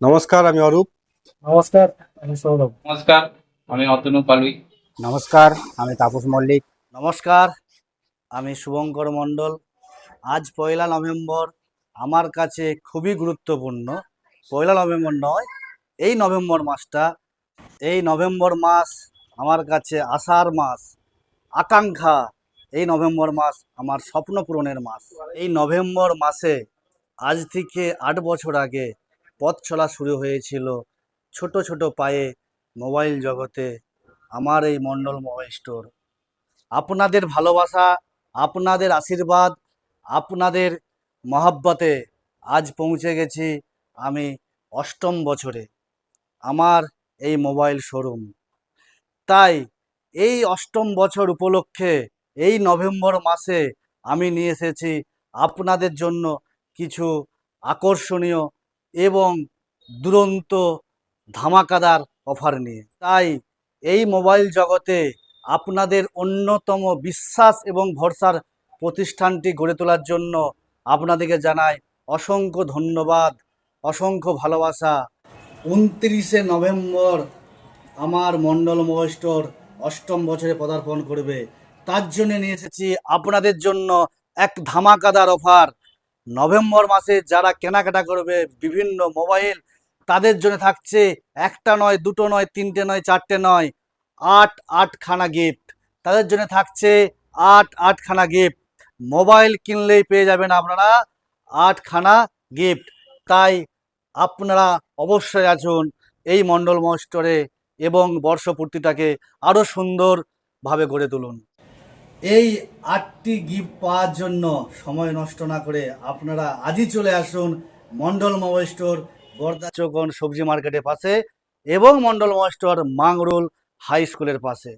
নমস্কার, আমি অরূপ। নমস্কার, আমি সৌরভ। নমস্কার, আমি অতনু পালুই। নমস্কার, আমি তাপস মল্লিক। নমস্কার, আমি শুভঙ্কর মণ্ডল। আজ 1 নভেম্বর আমার কাছে খুবই গুরুত্বপূর্ণ। 1 নভেম্বর নয়, এই নভেম্বর মাসটা, এই নভেম্বর মাস আমার কাছে আশার মাস, আকাঙ্ক্ষা। এই নভেম্বর মাস আমার স্বপ্ন পূরণের মাস। এই নভেম্বর মাসে আজ থেকে 8 বছর আগে পথ চলা শুরু হয়েছিল ছোট ছোট পায়ে মোবাইল জগতে, আমার এই মণ্ডল মোবাইল স্টোর। আপনাদের ভালোবাসা, আপনাদের আশীর্বাদ, আপনাদের মহাব্বতে আজ পৌঁছে গেছি আমি 8ম বছরে আমার এই মোবাইল শোরুম। তাই এই 8ম বছর উপলক্ষে এই নভেম্বর মাসে আমি নিয়ে এসেছি আপনাদের জন্য কিছু আকর্ষণীয় এবং দুরন্ত ধামাকাদার অফার নিয়ে। তাই এই মোবাইল জগতে আপনাদের অন্যতম বিশ্বাস এবং ভরসার প্রতিষ্ঠানটি গড়ে তোলার জন্য আপনাদেরকে জানাই অসংখ্য ধন্যবাদ, অসংখ্য ভালোবাসা। 29শে নভেম্বর আমার মণ্ডল মোবাইল স্টোর 8ম বছরে পদার্পণ করবে। তার জন্য নিয়ে এসেছি আপনাদের জন্য এক ধামাকাদার অফার। নভেম্বর মাসে যারা কেনাকাটা করবে বিভিন্ন মোবাইল, তাদের জন্য থাকছে একটা নয়, দুটো নয়, তিনটে নয়, চারটে নয়, 8খানা গিফট। তাদের জন্য থাকছে 8খানা গিফট। মোবাইল কিনলেই পেয়ে যাবেন আপনারা 8খানা গিফট। তাই আপনারা অবশ্যই আসুন এই মণ্ডল মোবাইল স্টোরে এবং বর্ষপূর্তিটাকে আরও সুন্দরভাবে গড়ে তুলুন। এই 8টি গিফট পাওয়ার জন্য সময় নষ্ট না করে আপনারা আজই চলে আসুন মণ্ডল মোবাইল স্টোর, বর্দা চৌকন সবজি মার্কেটের পাশে, এবং মণ্ডল মোবাইল স্টোর মাংরুল হাই স্কুলের পাশে।